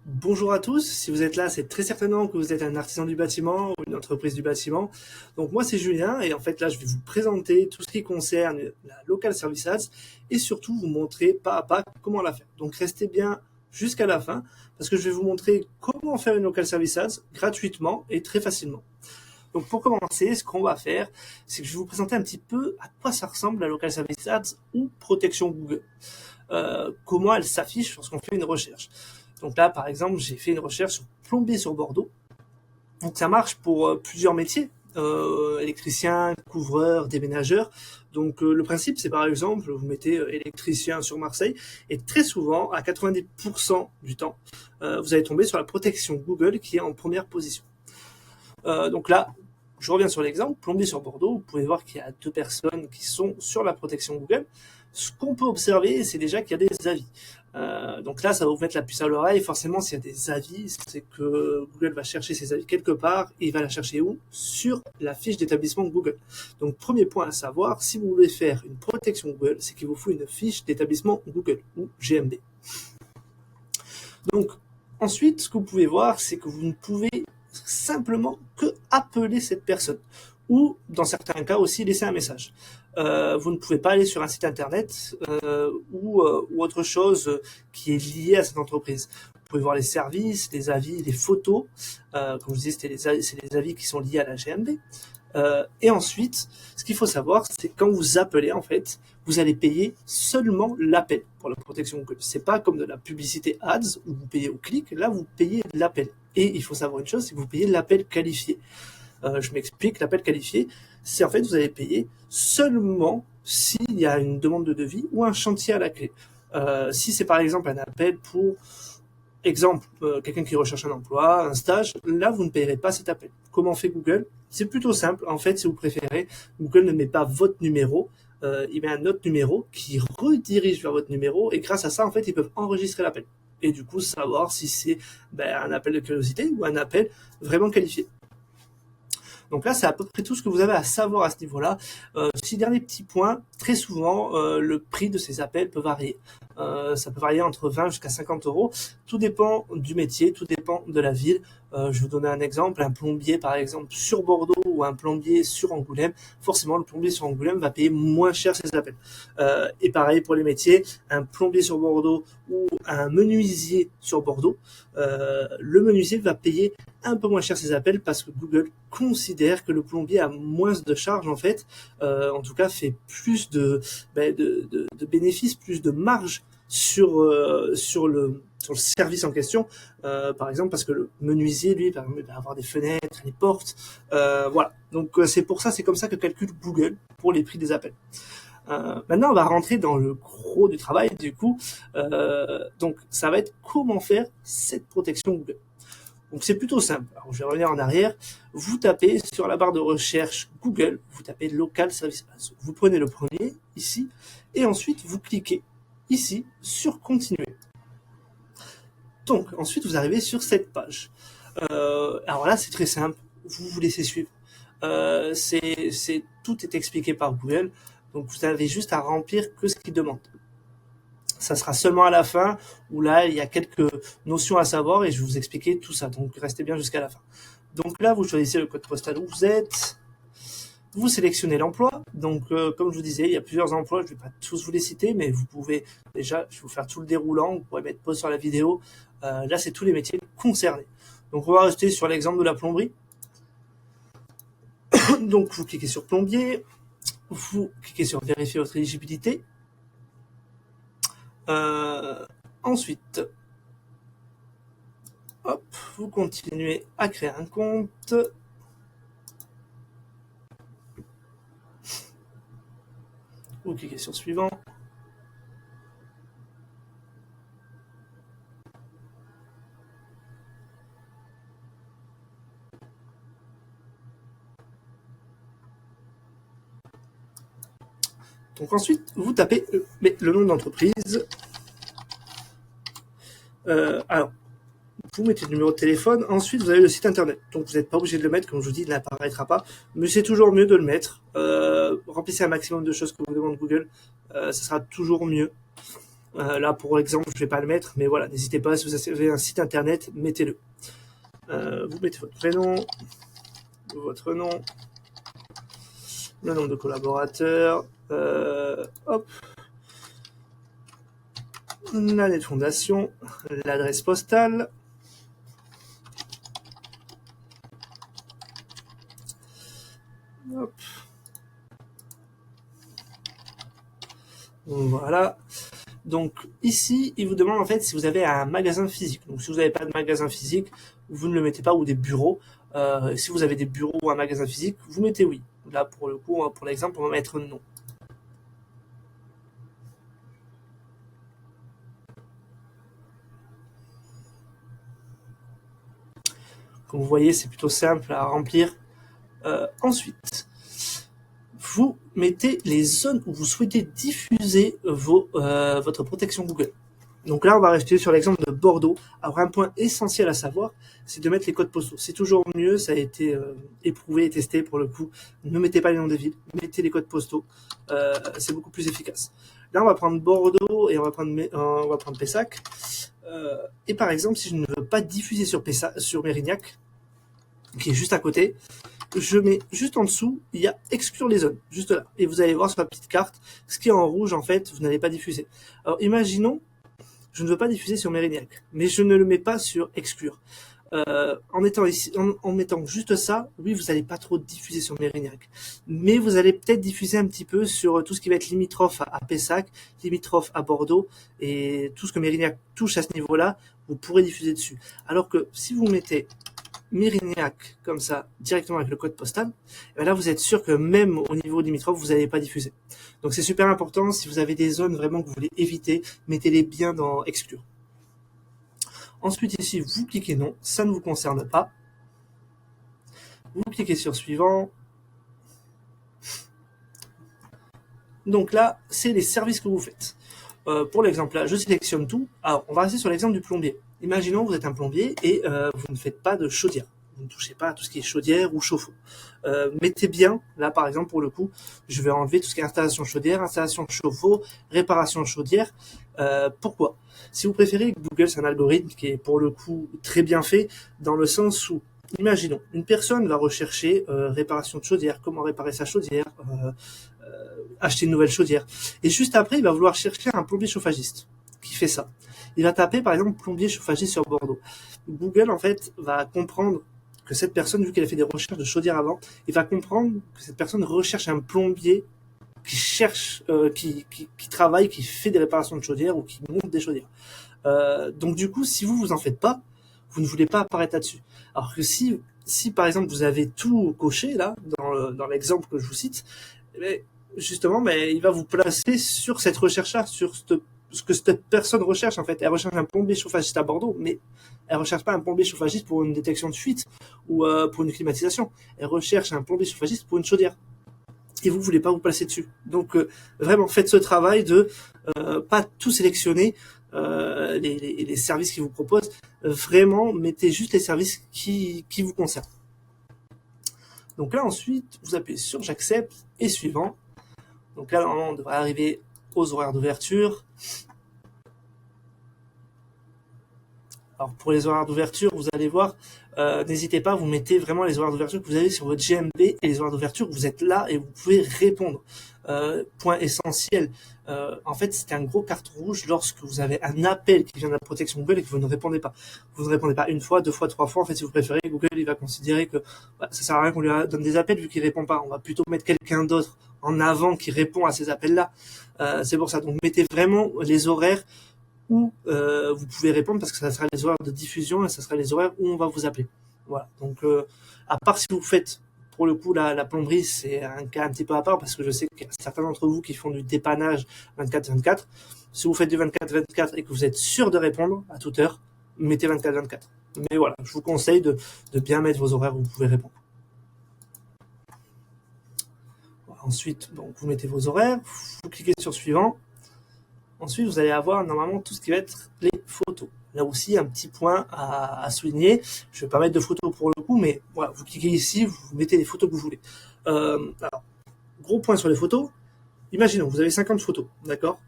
Bonjour à tous, si vous êtes là, c'est très certainement que vous êtes un artisan du bâtiment ou une entreprise du bâtiment. Donc moi c'est Julien et en fait là je vais vous présenter tout ce qui concerne la Local Service Ads et surtout vous montrer pas à pas comment la faire. Donc restez bien jusqu'à la fin parce que je vais vous montrer comment faire une Local Service Ads gratuitement et très facilement. Donc pour commencer, ce qu'on va faire, c'est que je vais vous présenter un petit peu à quoi ça ressemble la Local Service Ads ou protection Google. Comment elle s'affiche lorsqu'on fait une recherche. Donc là, par exemple, j'ai fait une recherche sur plombier sur Bordeaux. Donc ça marche pour plusieurs métiers, électricien, couvreur, déménageur. Donc le principe, c'est par exemple, vous mettez électricien sur Marseille, et très souvent, à 90% du temps, vous allez tomber sur la protection Google qui est en première position. Donc là, je reviens sur l'exemple, plombier sur Bordeaux, vous pouvez voir qu'il y a 2 personnes qui sont sur la protection Google. Ce qu'on peut observer, c'est déjà qu'il y a des avis. Donc là, ça va vous mettre la puce à l'oreille. Forcément, s'il y a des avis, c'est que Google va chercher ces avis quelque part et il va la chercher où? Sur la fiche d'établissement Google. Donc, premier point à savoir, si vous voulez faire une protection Google, c'est qu'il vous faut une fiche d'établissement Google ou GMB. Donc, ensuite, ce que vous pouvez voir, c'est que vous ne pouvez simplement que appeler cette personne ou, dans certains cas aussi, laisser un message. Vous ne pouvez pas aller sur un site internet ou autre chose qui est lié à cette entreprise. Vous pouvez voir les services, les avis, les photos. Comme je disais, c'est les avis qui sont liés à la GMB. Et ensuite, ce qu'il faut savoir, c'est que quand vous appelez, en fait, vous allez payer seulement l'appel pour la protection Google. C'est pas comme de la publicité ads où vous payez au clic. Là, vous payez l'appel. Et il faut savoir une chose, c'est que vous payez l'appel qualifié. Je m'explique, l'appel qualifié, c'est en fait, vous allez payer seulement s'il y a une demande de devis ou un chantier à la clé. Si c'est par exemple un appel pour, exemple, quelqu'un qui recherche un emploi, un stage, là, vous ne payerez pas cet appel. Comment fait Google? C'est plutôt simple. En fait, si vous préférez, Google ne met pas votre numéro, il met un autre numéro qui redirige vers votre numéro et grâce à ça, en fait, ils peuvent enregistrer l'appel. Et du coup, savoir si c'est un appel de curiosité ou un appel vraiment qualifié. Donc là, c'est à peu près tout ce que vous avez à savoir à ce niveau-là. 6 derniers petits points, très souvent, le prix de ces appels peut varier. Ça peut varier entre 20 jusqu'à 50 euros. Tout dépend du métier, tout dépend de la ville. Je vais vous donner un exemple, un plombier par exemple sur Bordeaux ou un plombier sur Angoulême. Forcément, le plombier sur Angoulême va payer moins cher ses appels. Et pareil pour les métiers, un plombier sur Bordeaux ou un menuisier sur Bordeaux, le menuisier va payer un peu moins cher ses appels parce que Google considère que le plombier a moins de charges en fait, en tout cas fait plus de bénéfices, plus de marge sur le service en question, par exemple parce que le menuisier lui permet d'avoir des fenêtres, des portes, voilà. Donc c'est pour ça, c'est comme ça que calcule Google pour les prix des appels. Maintenant, on va rentrer dans le gros du travail, du coup. Donc, ça va être comment faire cette protection Google. Donc, c'est plutôt simple. Alors, je vais revenir en arrière. Vous tapez sur la barre de recherche Google, vous tapez Local Service Ads. Vous prenez le premier, ici, et ensuite, vous cliquez ici sur Continuer. Donc, ensuite, vous arrivez sur cette page. Alors là, c'est très simple. Vous vous laissez suivre. Tout est expliqué par Google. Donc, vous avez juste à remplir que ce qu'il demande. Ça sera seulement à la fin où là, il y a quelques notions à savoir et je vais vous expliquer tout ça. Donc, restez bien jusqu'à la fin. Donc là, vous choisissez le code postal où vous êtes. Vous sélectionnez l'emploi. Donc, comme je vous disais, il y a plusieurs emplois. Je ne vais pas tous vous les citer, mais vous pouvez déjà, je vais vous faire tout le déroulant. Vous pourrez mettre pause sur la vidéo. Là, c'est tous les métiers concernés. Donc, on va rester sur l'exemple de la plomberie. Donc, vous cliquez sur plombier. Vous cliquez sur vérifier votre éligibilité. Ensuite, hop, vous continuez à créer un compte. Vous cliquez sur suivant. Donc ensuite, vous tapez le nom d'entreprise. Alors, vous mettez le numéro de téléphone. Ensuite, vous avez le site internet. Donc, vous n'êtes pas obligé de le mettre, comme je vous dis, il n'apparaîtra pas. Mais c'est toujours mieux de le mettre. Remplissez un maximum de choses que vous demande Google. Ça sera toujours mieux. Là, pour l'exemple, je vais pas le mettre, mais voilà, n'hésitez pas, si vous avez un site internet, mettez-le. Vous mettez votre prénom, votre nom, le nombre de collaborateurs, hop, l'année de fondation, l'adresse postale, hop, voilà. Donc ici, il vous demande en fait si vous avez un magasin physique. Donc si vous n'avez pas de magasin physique, vous ne le mettez pas, ou des bureaux. Si vous avez des bureaux ou un magasin physique, vous mettez oui. Là, pour le coup, pour l'exemple, on va mettre non. Comme vous voyez, c'est plutôt simple à remplir. Ensuite, vous mettez les zones où vous souhaitez diffuser votre protection Google. Donc là, on va rester sur l'exemple de Bordeaux. Alors, un point essentiel à savoir, c'est de mettre les codes postaux. C'est toujours mieux, ça a été éprouvé et testé pour le coup. Ne mettez pas les noms des villes, mettez les codes postaux. C'est beaucoup plus efficace. Là, on va prendre Bordeaux et on va prendre Pessac. Et par exemple, si je ne veux pas diffuser sur Mérignac, qui est juste à côté, je mets juste en dessous, il y a exclure les zones, juste là. Et vous allez voir sur la petite carte, ce qui est en rouge, en fait, vous n'allez pas diffuser. Alors, imaginons, je ne veux pas diffuser sur Mérignac, mais je ne le mets pas sur exclure. En mettant juste ça, oui, vous n'allez pas trop diffuser sur Mérignac, mais vous allez peut-être diffuser un petit peu sur tout ce qui va être limitrophe à Pessac, limitrophe à Bordeaux, et tout ce que Mérignac touche à ce niveau-là, vous pourrez diffuser dessus. Alors que si vous mettez Mérignac comme ça directement avec le code postal, et là vous êtes sûr que même au niveau limitrophe vous n'allez pas diffuser. Donc c'est super important, si vous avez des zones vraiment que vous voulez éviter, mettez-les bien dans exclure. Ensuite ici vous cliquez non, ça ne vous concerne pas. Vous cliquez sur suivant. Donc là c'est les services que vous faites. Pour l'exemple là, je sélectionne tout. Alors on va rester sur l'exemple du plombier. Imaginons que vous êtes un plombier et vous ne faites pas de chaudière. Vous ne touchez pas à tout ce qui est chaudière ou chauffe-eau. Mettez bien, là par exemple pour le coup, je vais enlever tout ce qui est installation chaudière, installation chauffe-eau, réparation chaudière. Pourquoi? Si vous préférez, Google c'est un algorithme qui est pour le coup très bien fait, dans le sens où, imaginons, une personne va rechercher réparation de chaudière, comment réparer sa chaudière, acheter une nouvelle chaudière. Et juste après, il va vouloir chercher un plombier chauffagiste qui fait ça. Il va taper par exemple plombier chauffagiste sur Bordeaux. Google en fait va comprendre que cette personne, vu qu'elle a fait des recherches de chaudière avant, il va comprendre que cette personne recherche un plombier qui cherche, qui travaille, qui fait des réparations de chaudière ou qui monte des chaudières. Donc du coup, si vous en faites pas, vous ne voulez pas apparaître là-dessus. Alors que si par exemple vous avez tout coché là dans l'exemple que je vous cite, justement, il va vous placer sur cette recherche-là, sur ce que cette personne recherche en fait. Elle recherche un plombier chauffagiste à Bordeaux, mais elle recherche pas un plombier chauffagiste pour une détection de fuite ou pour une climatisation. Elle recherche un plombier chauffagiste pour une chaudière. Et vous voulez pas vous placer dessus. Donc vraiment faites ce travail de pas tout sélectionner les services qu'ils vous proposent. Vraiment mettez juste les services qui vous concernent. Donc là ensuite vous appuyez sur j'accepte et suivant. Donc là normalement on devrait arriver aux horaires d'ouverture. Alors pour les horaires d'ouverture, vous allez voir, n'hésitez pas, vous mettez vraiment les horaires d'ouverture que vous avez sur votre GMB et les horaires d'ouverture, vous êtes là et vous pouvez répondre. Point essentiel, en fait c'est un gros carton rouge lorsque vous avez un appel qui vient de la protection Google et que vous ne répondez pas. Vous ne répondez pas une fois, deux fois, trois fois, en fait si vous préférez, Google il va considérer que ça sert à rien qu'on lui donne des appels vu qu'il répond pas. On va plutôt mettre quelqu'un d'autre en avant qui répond à ces appels-là. C'est pour ça, donc mettez vraiment les horaires où vous pouvez répondre parce que ça sera les horaires de diffusion et ça sera les horaires où on va vous appeler. Voilà. Donc, à part si vous faites, pour le coup, la plomberie, c'est un cas un petit peu à part parce que je sais qu'il y a certains d'entre vous qui font du dépannage 24/24. Si vous faites du 24/24 et que vous êtes sûr de répondre à toute heure, mettez 24/24. Mais voilà, je vous conseille de bien mettre vos horaires où vous pouvez répondre. Voilà, ensuite, donc, vous mettez vos horaires, vous cliquez sur suivant. Ensuite, vous allez avoir normalement tout ce qui va être les photos. Là aussi, un petit point à souligner. Je ne vais pas mettre de photos pour le coup, mais voilà, vous cliquez ici, vous mettez les photos que vous voulez. Alors, gros point sur les photos. Imaginons, vous avez 50 photos, d'accord?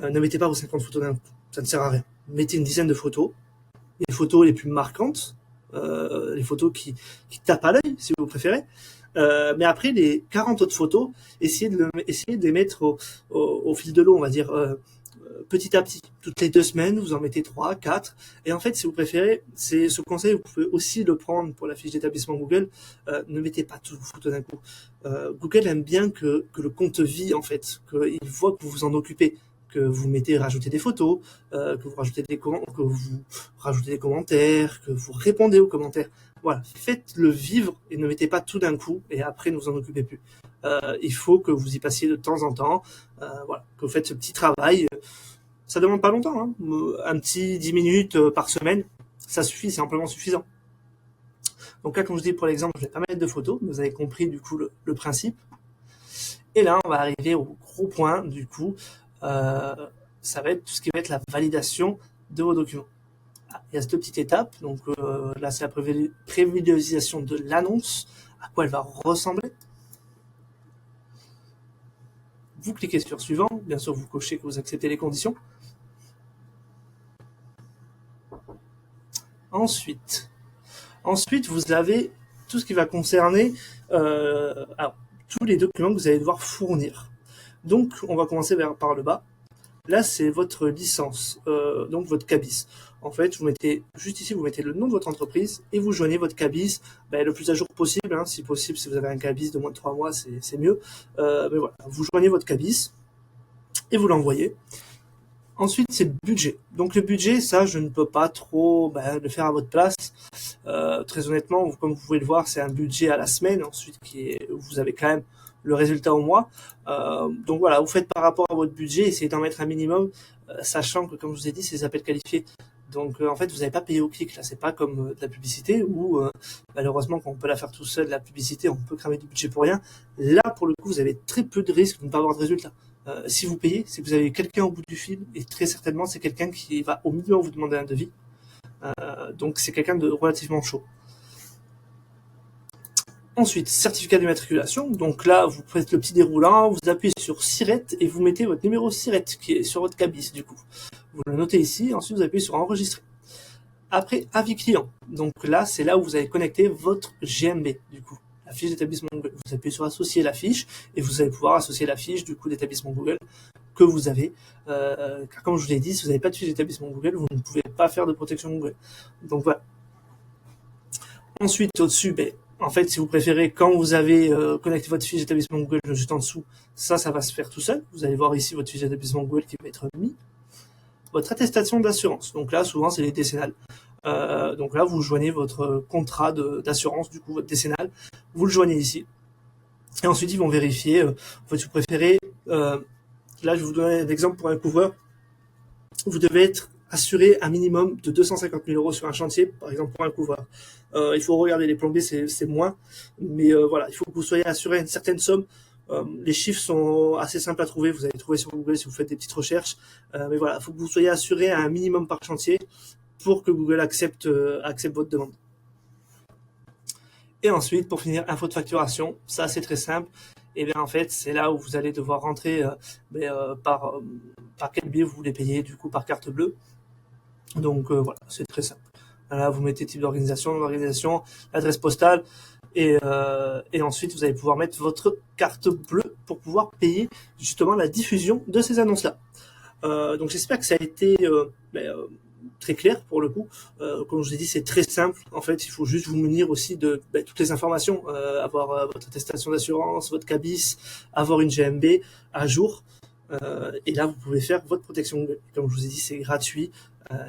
Ne mettez pas vos 50 photos d'un coup, ça ne sert à rien. Mettez une dizaine de photos, les photos les plus marquantes, les photos qui tapent à l'œil, si vous préférez. Mais après, les 40 autres photos, essayez de les mettre au fil de l'eau, on va dire, petit à petit. Toutes les 2 semaines, vous en mettez 3, 4. Et en fait, si vous préférez, c'est ce conseil, vous pouvez aussi le prendre pour la fiche d'établissement Google. Ne mettez pas toutes vos photos d'un coup. Google aime bien que le compte vit, en fait, qu'il voit que vous vous en occupez, que vous rajoutez des photos, que vous rajoutez des commentaires, que vous répondez aux commentaires. Voilà, faites-le vivre et ne mettez pas tout d'un coup et après ne vous en occupez plus. Il faut que vous y passiez de temps en temps, voilà, que vous faites ce petit travail. Ça demande pas longtemps, hein. Un petit 10 minutes par semaine, ça suffit, c'est amplement suffisant. Donc là, comme je dis pour l'exemple, je vais pas mettre de photos, vous avez compris du coup le principe. Et là, on va arriver au gros point du coup, ça va être tout ce qui va être la validation de vos documents. Il y a cette petite étape, donc là c'est la prévisualisation de l'annonce, à quoi elle va ressembler. Vous cliquez sur suivant, bien sûr vous cochez que vous acceptez les conditions. Ensuite vous avez tout ce qui va concerner tous les documents que vous allez devoir fournir. Donc on va commencer par le bas. Là, c'est votre licence, donc votre CABIS. En fait, vous mettez juste ici, vous mettez le nom de votre entreprise et vous joignez votre CABIS le plus à jour possible. Hein, si possible, si vous avez un CABIS de moins de 3 mois, c'est mieux. Mais voilà, vous joignez votre CABIS et vous l'envoyez. Ensuite, c'est le budget. Donc le budget, ça, je ne peux pas trop le faire à votre place. Très honnêtement, comme vous pouvez le voir, c'est un budget à la semaine. Ensuite, vous avez quand même le résultat au mois. Donc voilà, vous faites par rapport à votre budget, essayez d'en mettre un minimum, sachant que, comme je vous ai dit, c'est des appels qualifiés. Donc en fait, vous n'avez pas payé au clic. Là, c'est pas comme de la publicité où malheureusement, quand on peut la faire tout seul, la publicité, on peut cramer du budget pour rien. Là, pour le coup, vous avez très peu de risques de ne pas avoir de résultat. Si vous payez, c'est que vous avez quelqu'un au bout du fil et très certainement, c'est quelqu'un qui va au minimum vous demander un devis. Donc c'est quelqu'un de relativement chaud. Ensuite, certificat d'immatriculation. Donc là, vous faites le petit déroulant, vous appuyez sur SIRET et vous mettez votre numéro SIRET qui est sur votre CABIS du coup. Vous le notez ici, ensuite vous appuyez sur enregistrer. Après, avis client. Donc là, c'est là où vous allez connecter votre GMB du coup, la fiche d'établissement Google. Vous appuyez sur associer la fiche et vous allez pouvoir associer la fiche du coup d'établissement Google que vous avez. Car comme je vous l'ai dit, si vous n'avez pas de fiche d'établissement Google, vous ne pouvez pas faire de protection Google. Donc voilà. Ensuite, au-dessus, en fait, si vous préférez, quand vous avez connecté votre fiche d'établissement Google juste en dessous, ça va se faire tout seul. Vous allez voir ici votre fiche d'établissement Google qui va être mise. Votre attestation d'assurance. Donc là, souvent, c'est les décennales. Donc là, vous joignez votre contrat d'assurance, du coup, votre décennale. Vous le joignez ici. Et ensuite, ils vont vérifier. En fait, si vous préférez, là, je vais vous donner un exemple pour un couvreur. Vous devez être assuré un minimum de 250 000 euros sur un chantier, par exemple pour un couvreur. Il faut regarder les plombiers, c'est moins, mais voilà, il faut que vous soyez assuré à une certaine somme. Les chiffres sont assez simples à trouver, vous allez trouver sur Google si vous faites des petites recherches, mais voilà, il faut que vous soyez assuré à un minimum par chantier pour que Google accepte votre demande. Et ensuite, pour finir, info de facturation, ça c'est très simple. Et bien en fait, c'est là où vous allez devoir rentrer par quel biais vous voulez payer, du coup par carte bleue. Donc voilà, c'est très simple. Là, vous mettez type d'organisation, l'adresse postale, et ensuite vous allez pouvoir mettre votre carte bleue pour pouvoir payer justement la diffusion de ces annonces-là. Donc j'espère que ça a été très clair pour le coup. Comme je vous ai dit, c'est très simple. En fait, il faut juste vous munir aussi de toutes les informations, avoir votre attestation d'assurance, votre CABIS, avoir une GMB à jour. Et là, vous pouvez faire votre protection Google. Comme je vous ai dit, c'est gratuit.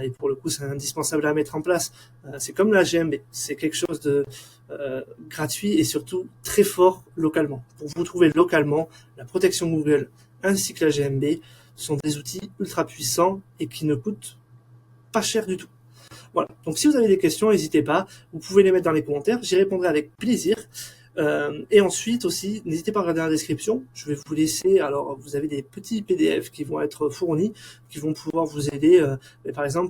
Et pour le coup, c'est indispensable à mettre en place. C'est comme la GMB. C'est quelque chose de gratuit et surtout très fort localement. Pour vous trouver localement, la protection Google ainsi que la GMB sont des outils ultra puissants et qui ne coûtent pas cher du tout. Voilà. Donc si vous avez des questions, n'hésitez pas. Vous pouvez les mettre dans les commentaires. J'y répondrai avec plaisir. Et ensuite aussi, n'hésitez pas à regarder la description. Je vais vous laisser. Alors, vous avez des petits PDF qui vont être fournis, qui vont pouvoir vous aider. Par exemple,